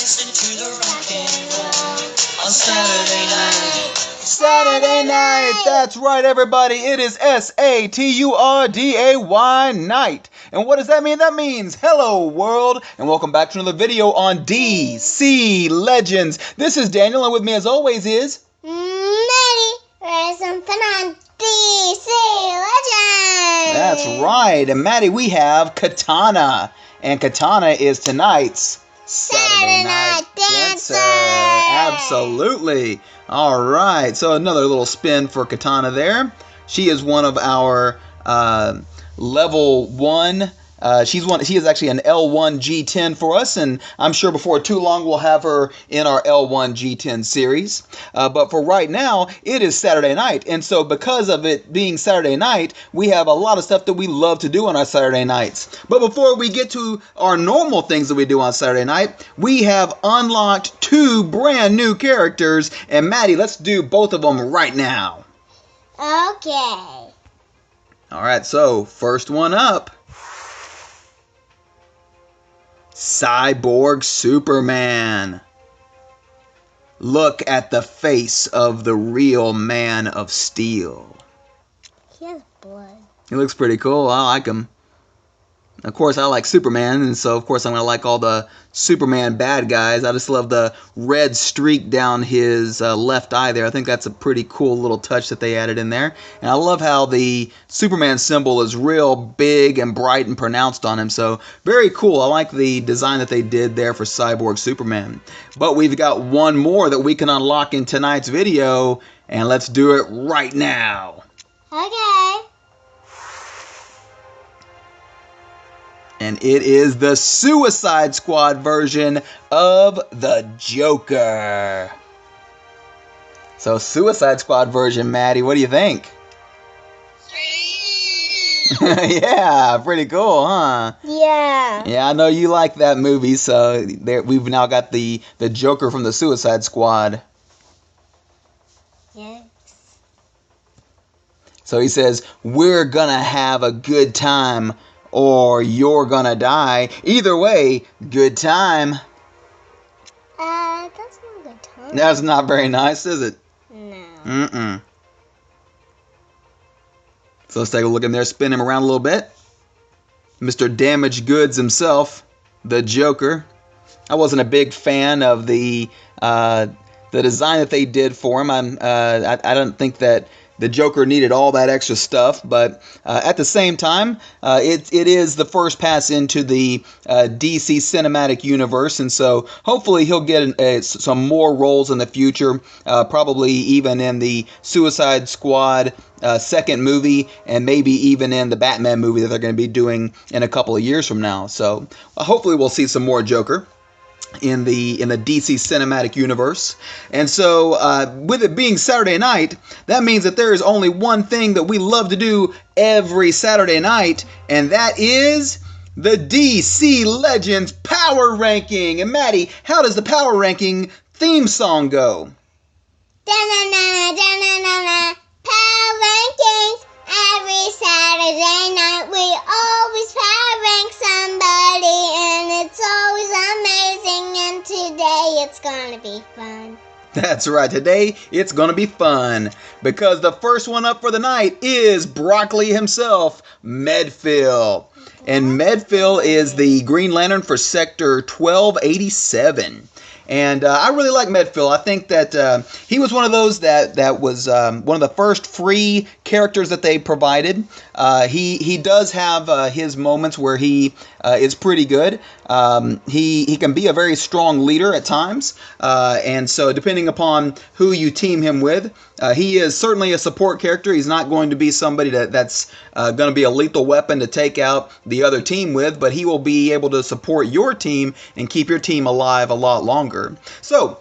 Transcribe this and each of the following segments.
Listen to the rock and roll on Saturday night. Saturday night! That's right, everybody. It is Saturday night. And what does that mean? That means hello, world, and welcome back to another video on DC Legends. This is Daniel, and with me, as always, is Maddie. There's some fun on DC Legends. That's right. And Maddie, we have Katana, and Katana is tonight's Saturday Night Dancer. Absolutely. All right. So another little spin for Katana there. She is one of our level 1. She is actually an L1 G10 for us, and I'm sure before too long we'll have her in our L1 G10 series. But for right now, it is Saturday night, and so because of it being Saturday night, we have a lot of stuff that we love to do on our Saturday nights. But before we get to our normal things that we do on Saturday night, we have unlocked 2 brand new characters, and Maddie, let's do both of them right now. Okay. All right, so first one up. Cyborg Superman. Look at the face of the real Man of Steel. He has blood. He looks pretty cool. I like him. Of course, I like Superman, and so of course I'm going to like all the Superman bad guys. I just love the red streak down his left eye there. I think that's a pretty cool little touch that they added in there. And I love how the Superman symbol is real big and bright and pronounced on him. So very cool. I like the design that they did there for Cyborg Superman. But we've got one more that we can unlock in tonight's video, and let's do it right now. Okay. And it is the Suicide Squad version of the Joker. So Suicide Squad version, Maddie, what do you think? Yeah, pretty cool, huh? Yeah. Yeah, I know you like that movie, so we've now got the Joker from the Suicide Squad. Yes. So he says, we're gonna have a good time, or you're gonna die. Either way, good time. That's not a good time. That's not very nice, is it? No. Mm-mm. So let's take a look in there, spin him around a little bit. Mr. Damaged Goods himself, the Joker. I wasn't a big fan of the design that they did for him. I don't think that the Joker needed all that extra stuff, but at the same time, it is the first pass into the DC Cinematic Universe, and so hopefully he'll get some more roles in the future, probably even in the Suicide Squad second movie, and maybe even in the Batman movie that they're going to be doing in a couple of years from now. So hopefully we'll see some more Joker in the DC Cinematic Universe. And so with it being Saturday night, that means that there is only one thing that we love to do every Saturday night, and that is the DC Legends Power Ranking. And Maddie, how does the Power Ranking theme song go? Da-na-na, da-na-na-na. Power rankings. Every Saturday night we always power rank somebody, and it's always amazing, and today it's gonna be fun. That's right, today it's gonna be fun, because the first one up for the night is Broccoli himself, Medfill. And Medfill is the Green Lantern for Sector 1287. And I really like Medfill. I think that he was one of those that was one of the first free characters that they provided. He does have his moments where he is pretty good. He can be a very strong leader at times, and so depending upon who you team him with, he is certainly a support character. He's not going to be somebody that's going to be a lethal weapon to take out the other team with, but he will be able to support your team and keep your team alive a lot longer. So,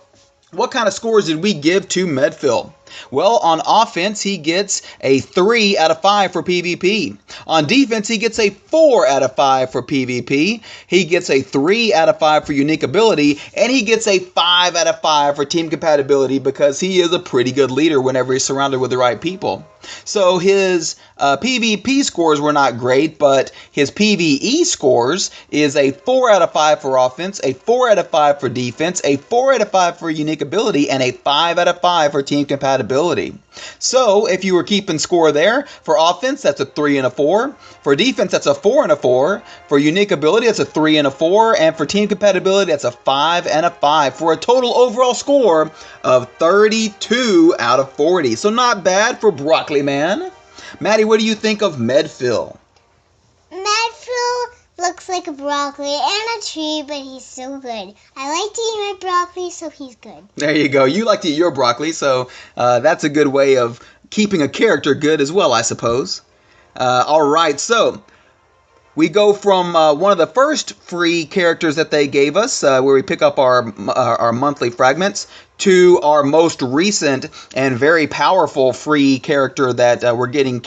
what kind of scores did we give to Medfill? Well, on offense, he gets a 3 out of 5 for PvP. On defense, he gets a 4 out of 5 for PvP. He gets a 3 out of 5 for unique ability, and he gets a 5 out of 5 for team compatibility because he is a pretty good leader whenever he's surrounded with the right people. So his PvP scores were not great, but his PvE scores is a 4 out of 5 for offense, a 4 out of 5 for defense, a 4 out of 5 for unique ability, and a 5 out of 5 for team compatibility. So if you were keeping score there, for offense, that's a 3 and a 4. For defense, that's a 4 and a 4. For unique ability, that's a 3 and a 4. And for team compatibility, that's a 5 and a 5 for a total overall score of 32 out of 40. So not bad for Broccoli Man. Maddie, what do you think of Medfill? Medfill looks like a broccoli and a tree, but he's so good. I like to eat my broccoli, so he's good. There you go. You like to eat your broccoli, so that's a good way of keeping a character good as well, I suppose. All right, so we go from one of the first free characters that they gave us, where we pick up our monthly fragments, to our most recent and very powerful free character that we're getting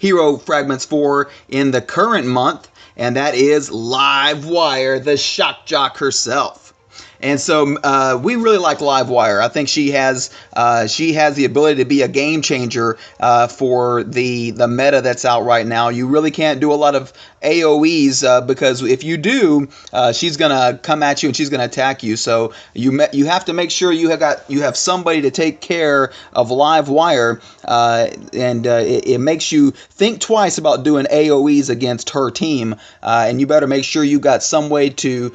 hero fragments for in the current month, and that is Livewire, the shock jock herself. And so we really like Livewire. I think she has the ability to be a game changer for the meta that's out right now. You really can't do a lot of AoEs because if you do, she's gonna come at you and she's gonna attack you. So you have to make sure you have somebody to take care of Livewire, and it makes you think twice about doing AoEs against her team. And you better make sure you got some way to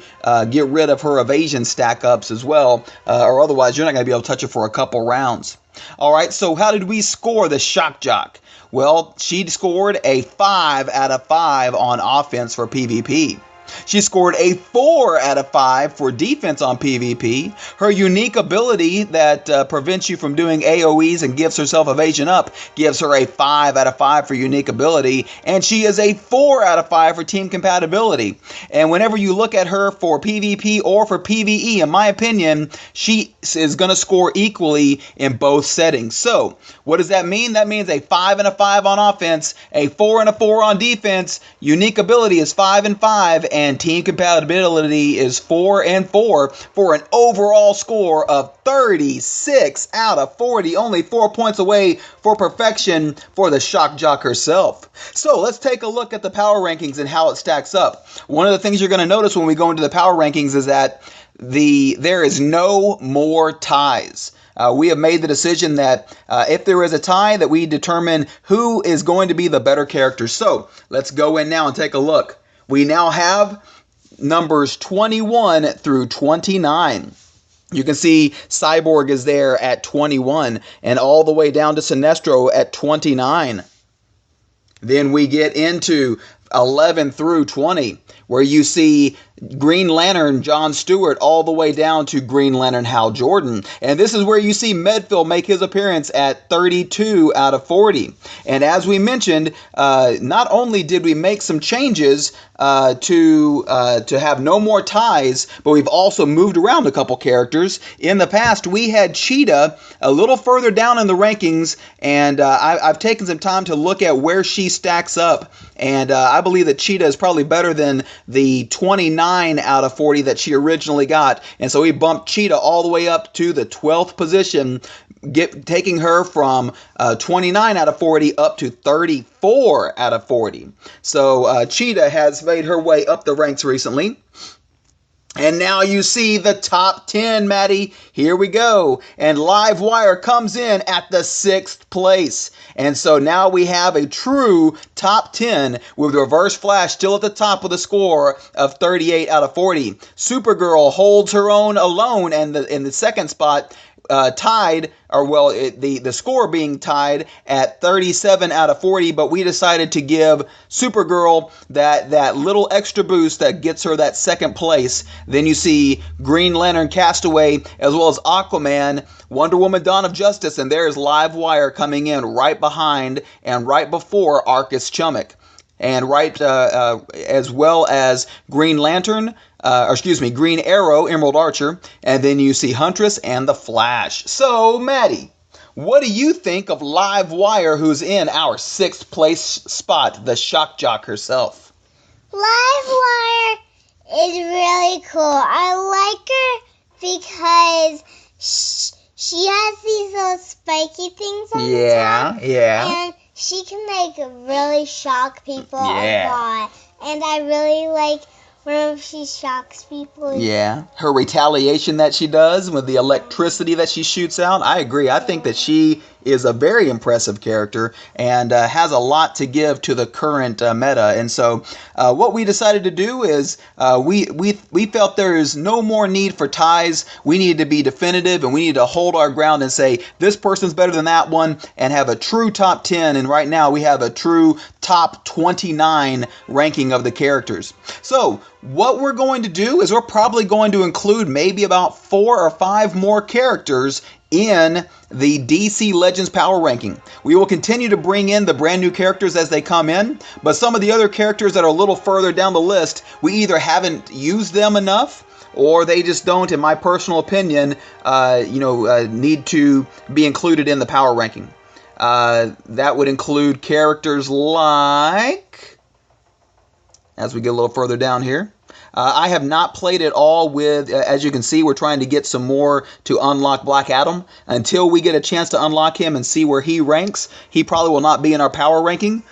get rid of her evasion stack ups as well, or otherwise you're not going to be able to touch her for a couple rounds. All right, so how did we score the shock jock? Well, she scored a 5 out of 5 on offense for PvP. She scored a 4 out of 5 for defense on PvP. Her unique ability that prevents you from doing AoEs and gives herself evasion up gives her a 5 out of 5 for unique ability. And she is a 4 out of 5 for team compatibility. And whenever you look at her for PvP or for PvE, in my opinion, she is going to score equally in both settings. So what does that mean? That means a 5 and a 5 on offense, a 4 and a 4 on defense. Unique ability is 5 and 5. And team compatibility is 4 and 4 for an overall score of 36 out of 40. Only 4 points away for perfection for the shock jock herself. So let's take a look at the power rankings and how it stacks up. One of the things you're going to notice when we go into the power rankings is that there is no more ties. We have made the decision that if there is a tie, that we determine who is going to be the better character. So let's go in now and take a look. We now have numbers 21 through 29. You can see Cyborg is there at 21 and all the way down to Sinestro at 29. Then we get into 11 through 20, where you see Green Lantern John Stewart all the way down to Green Lantern Hal Jordan. And this is where you see Medfill make his appearance at 32 out of 40. And as we mentioned, not only did we make some changes to have no more ties, but we've also moved around a couple characters. In the past, we had Cheetah a little further down in the rankings, and I've taken some time to look at where she stacks up. And I believe that Cheetah is probably better than the 29 out of 40 that she originally got. And so we bumped Cheetah all the way up to the 12th position, taking her from 29 out of 40 up to 34 out of 40. So Cheetah has made her way up the ranks recently. And now you see the top 10, Maddie. Here we go. And Livewire comes in at the 6th place. And so now we have a true top 10 with Reverse Flash still at the top with a score of 38 out of 40. Supergirl holds her own alone and in the second spot, tied, or well, the score being tied at 37 out of 40, but we decided to give Supergirl that little extra boost that gets her that second place. Then you see Green Lantern Castaway, as well as Aquaman, Wonder Woman Dawn of Justice, and there's Livewire coming in right behind and right before Arcus Chummock. And right as well as Green Lantern, Green Arrow, Emerald Archer, and then you see Huntress and the Flash. So, Maddie, What do you think of Live Wire, who's in our 6th place spot, the shock jock herself? Livewire is really cool. I like her because she has these little spiky things on the top. Yeah. And she can really shock people Yeah. a lot. And I really like when she shocks people. Yeah. Her retaliation that she does with the electricity that she shoots out. I agree. I think that she is a very impressive character and has a lot to give to the current meta. And so what we decided to do is we felt there is no more need for ties. We need to be definitive, and we need to hold our ground and say this person's better than that one and have a true top 10. And right now we have a true top 29 ranking of the characters. So what we're going to do is we're probably going to include maybe about 4 or 5 more characters in the DC Legends Power Ranking. We will continue to bring in the brand new characters as they come in, but some of the other characters that are a little further down the list, we either haven't used them enough or they just don't, in my personal opinion, need to be included in the Power Ranking. That would include characters like, as we get a little further down here, I have not played it all with, as you can see, we're trying to get some more to unlock Black Adam. Until we get a chance to unlock him and see where he ranks, he probably will not be in our power ranking.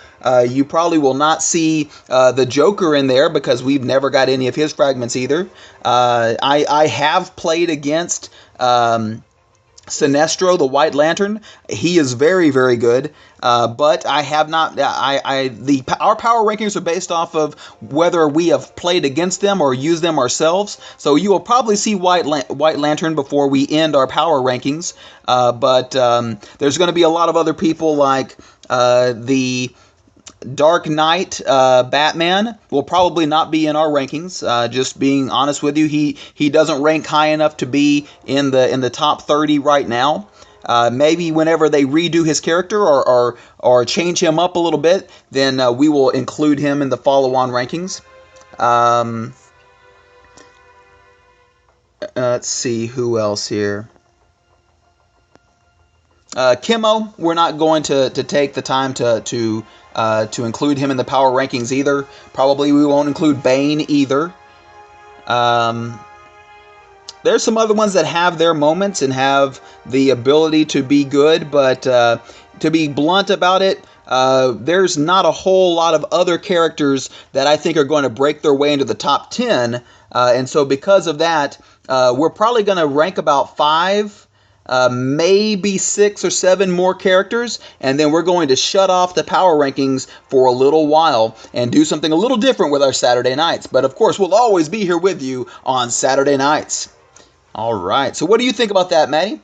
You probably will not see the Joker in there because we've never got any of his fragments either. I have played against Sinestro, the White Lantern. He is very, very good. But I have not. Our power rankings are based off of whether we have played against them or used them ourselves. So you will probably see White Lantern before we end our power rankings. But there's going to be a lot of other people like the Dark Knight Batman will probably not be in our rankings. Just being honest with you, he doesn't rank high enough to be in the top 30 right now. Maybe whenever they redo his character or change him up a little bit, then we will include him in the follow-on rankings. Let's see who else here. Kimmo, we're not going to take the time to include him in the power rankings either. Probably we won't include Bane either. There's some other ones that have their moments and have the ability to be good, but to be blunt about it, there's not a whole lot of other characters that I think are going to break their way into the top 10. And so because of that, we're probably going to rank about 5, maybe 6 or 7 more characters, and then we're going to shut off the power rankings for a little while and do something a little different with our Saturday nights. But of course, we'll always be here with you on Saturday nights. All right. So what do you think about that, Maddie?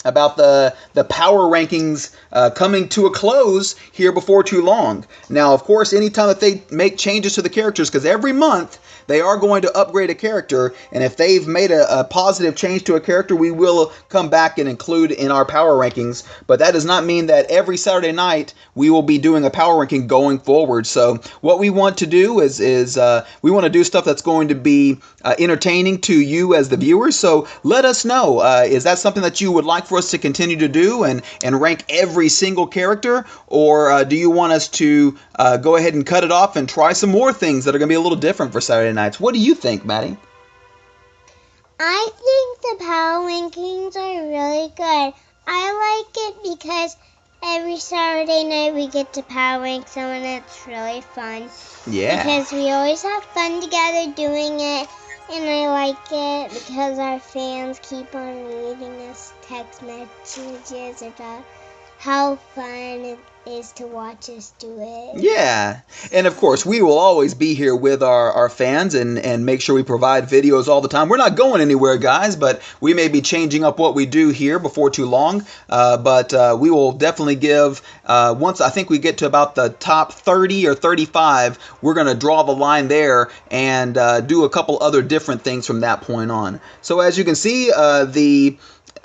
About the power rankings coming to a close here before too long. Now, of course, anytime that they make changes to the characters, because every month they are going to upgrade a character, and if they've made a positive change to a character, we will come back and include in our power rankings. But that does not mean that every Saturday night we will be doing a power ranking going forward. So what we want to do is we want to do stuff that's going to be entertaining to you as the viewers. So let us know. Is that something that you would like for us to continue to do and rank every single character? Or do you want us to go ahead and cut it off and try some more things that are going to be a little different for Saturday nights? What do you think, Maddie? I think the power rankings are really good. I like it because every Saturday night we get to power rank someone. It's really fun. Yeah. Because we always have fun together doing it. And I like it because our fans keep on leaving us text messages about how fun it is to watch us do it. Yeah. And of course, we will always be here with our fans and make sure we provide videos all the time. We're not going anywhere, guys, but we may be changing up what we do here before too long. But we will definitely give, once I think we get to about the top 30 or 35, we're going to draw the line there and do a couple other different things from that point on. So as you can see, the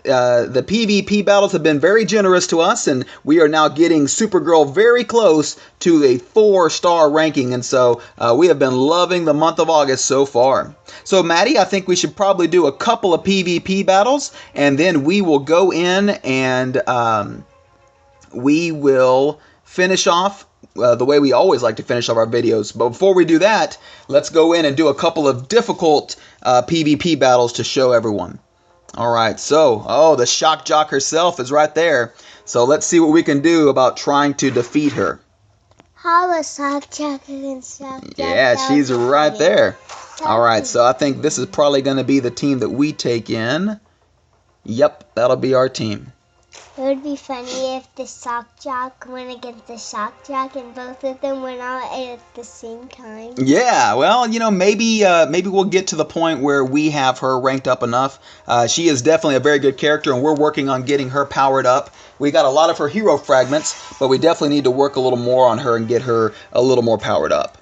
the PvP battles have been very generous to us, and we are now getting Supergirl very close to a 4-star ranking, and so we have been loving the month of August so far. So Maddie, I think we should probably do a couple of PvP battles, and then we will go in and we will finish off the way we always like to finish off our videos. But before we do that, let's go in and do a couple of difficult PvP battles to show everyone. Alright, so, the shock jock herself is right there. So let's see what we can do about trying to defeat her. How a shock jock against shock jock? Yeah, she's right there. Alright, so I think this is probably going to be the team that we take in. Yep, that'll be our team. It would be funny if the shock jock went against the shock jock and both of them went out at the same time. Yeah, well, maybe we'll get to the point where we have her ranked up enough. She is definitely a very good character, and we're working on getting her powered up. We got a lot of her hero fragments, but we definitely need to work a little more on her and get her a little more powered up.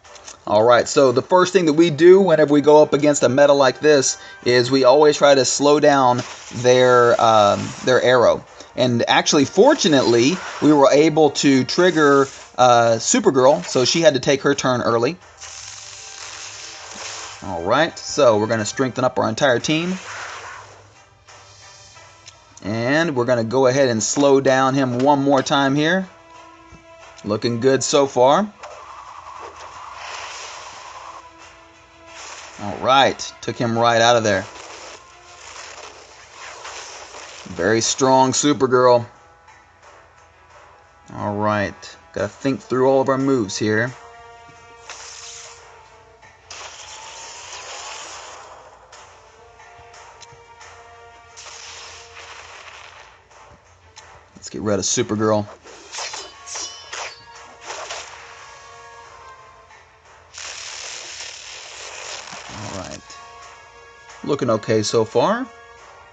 Alright, so the first thing that we do whenever we go up against a meta like this is we always try to slow down their arrow. And actually, fortunately, we were able to trigger Supergirl, so she had to take her turn early. Alright, so we're going to strengthen up our entire team. And we're going to go ahead and slow down him one more time here. Looking good so far. Alright, took him right out of there. Very strong Supergirl. Alright, gotta think through all of our moves here. Let's get rid of Supergirl. Alright. Looking okay so far.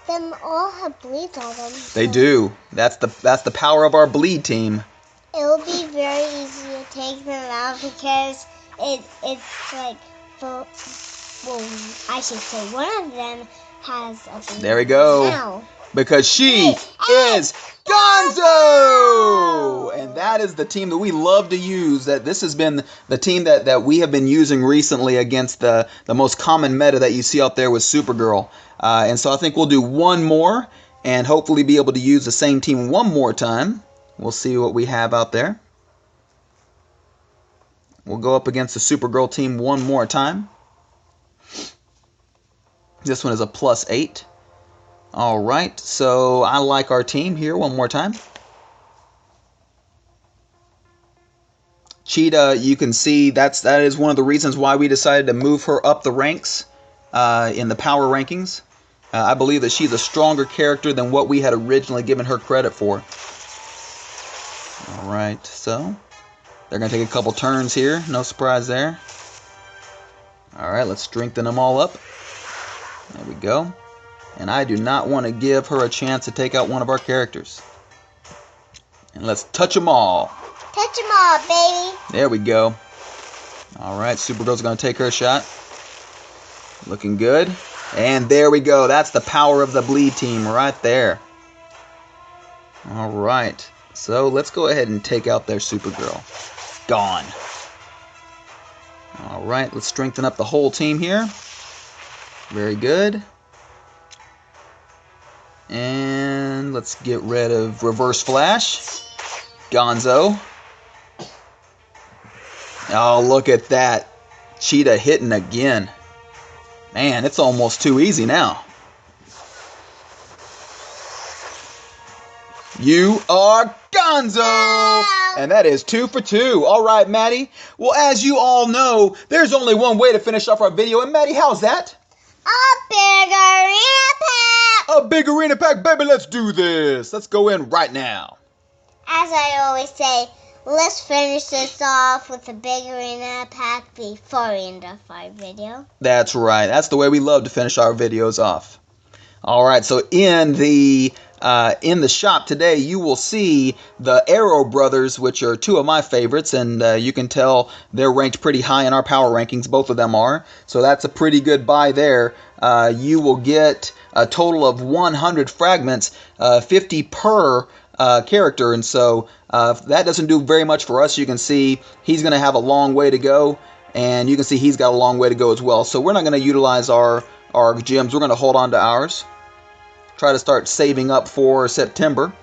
Them all have bleeds on them. So They do. That's the power of our bleed team. It'll be very easy to take them out because it's like, well, I should say one of them has a bleed. There we go. Now. Because she is Gonzo! And that is the team that we love to use. This has been the team that we have been using recently against the most common meta that you see out there with Supergirl. And so I think we'll do one more and hopefully be able to use the same team one more time. We'll see what we have out there. We'll go up against the Supergirl team one more time. This one is a +8. Alright, so I like our team here one more time. Cheetah, you can see that is one of the reasons why we decided to move her up the ranks in the power rankings. I believe that she's a stronger character than what we had originally given her credit for. Alright, so they're going to take a couple turns here. No surprise there. Alright, let's strengthen them all up. There we go. And I do not want to give her a chance to take out one of our characters. And let's touch them all. Touch them all, baby. There we go. Alright, Supergirl's going to take her shot. Looking good. And there we go. That's the power of the bleed team right there. Alright. So let's go ahead and take out their Supergirl. Gone. Alright, let's strengthen up the whole team here. Very good. And let's get rid of Reverse Flash. Gonzo. Oh, look at that. Cheetah hitting again. Man, it's almost too easy now. You are Gonzo! And that is 2 for 2. All right, Maddie. Well, as you all know, there's only one way to finish off our video. And Maddie, how's that? A big arena pack! A big arena pack, baby. Let's do this. Let's go in right now. As I always say, let's finish this off with a big arena pack before we end off our video. That's right. That's the way we love to finish our videos off. All right, so in the in the shop today, you will see the Arrow Brothers, which are two of my favorites, and you can tell they're ranked pretty high in our power rankings. Both of them are. So that's a pretty good buy there. You will get a total of 100 fragments, 50 per character, and so that doesn't do very much for us. You can see he's going to have a long way to go, and you can see he's got a long way to go as well. So we're not going to utilize our gems. We're going to hold on to ours. Try to start saving up for September.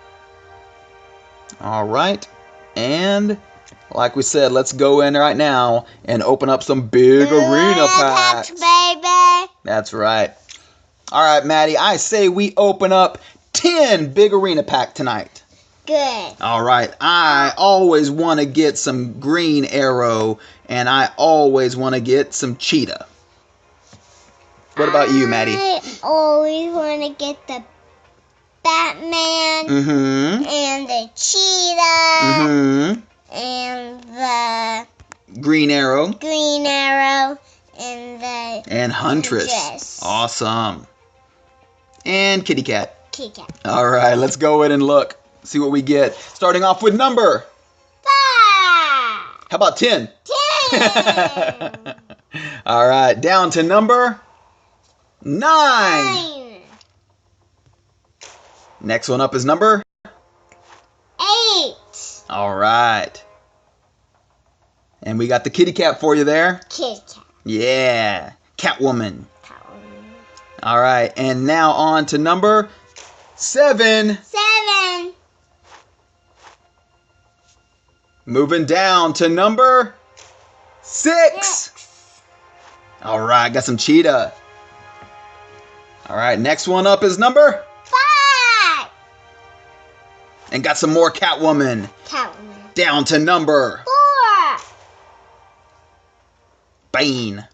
All right, and like we said, let's go in right now and open up some big arena packs. Baby. That's right. All right, Maddie, I say we open up 10 big arena pack tonight. Good. All right, I always want to get some green Arrow, and I always want to get some cheetah. What about you, Maddie? I always want to get the Batman and the cheetah and the Green Arrow and Huntress. Huntress. Awesome. And Kitty Cat. Kitty Cat. All right, let's go in and look. See what we get. Starting off with number 5. How about 10? 10. All right, down to number 9. Next one up is number 8. All right. And we got the kitty cat for you there. Kitty Cat. Yeah. Catwoman. All right. And now on to number 7. 7. Moving down to number 6. All right. Got some cheetah. All right. Next one up is number 5. And got some more Catwoman. Catwoman. Down to number 4. Bane.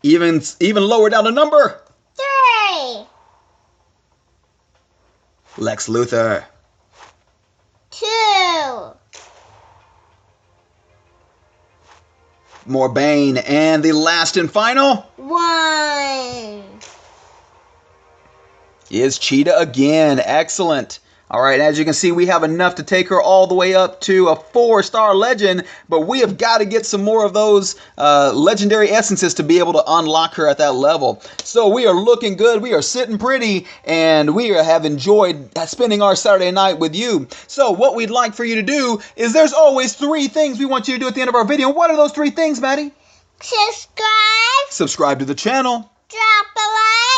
Even lower down to number 3. Lex Luthor. 2. More Bane. And the last and final 1. is Cheetah again. Excellent. All right, as you can see, we have enough to take her all the way up to a 4-star legend, but we have got to get some more of those legendary essences to be able to unlock her at that level. So we are looking good, we are sitting pretty, and we have enjoyed spending our Saturday night with you. So what we'd like for you to do is there's always 3 things we want you to do at the end of our video. What are those 3 things, Maddie? Subscribe. Subscribe to the channel. Drop a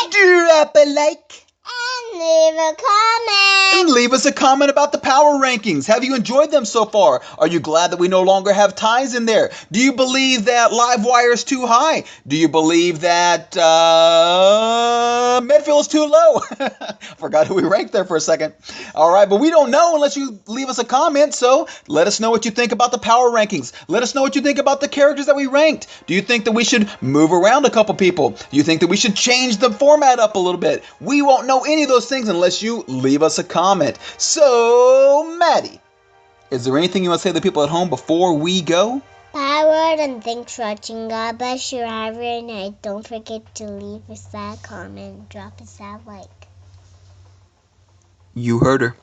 like. Drop a like. And leave a comment. And leave us a comment about the power rankings. Have you enjoyed them so far? Are you glad that we no longer have ties in there? Do you believe that Livewire is too high? Do you believe that Medfield is too low? Forgot who we ranked there for a second. All right, but we don't know unless you leave us a comment. So let us know what you think about the power rankings. Let us know what you think about the characters that we ranked. Do you think that we should move around a couple people? Do you think that we should change the format up a little bit? We won't know any of those things unless you leave us a comment. So, Maddie, is there anything you want to say to the people at home before we go? Bye, and thanks for watching. God bless you. Have a great night. Don't forget to leave us that comment. Drop us that like. You heard her.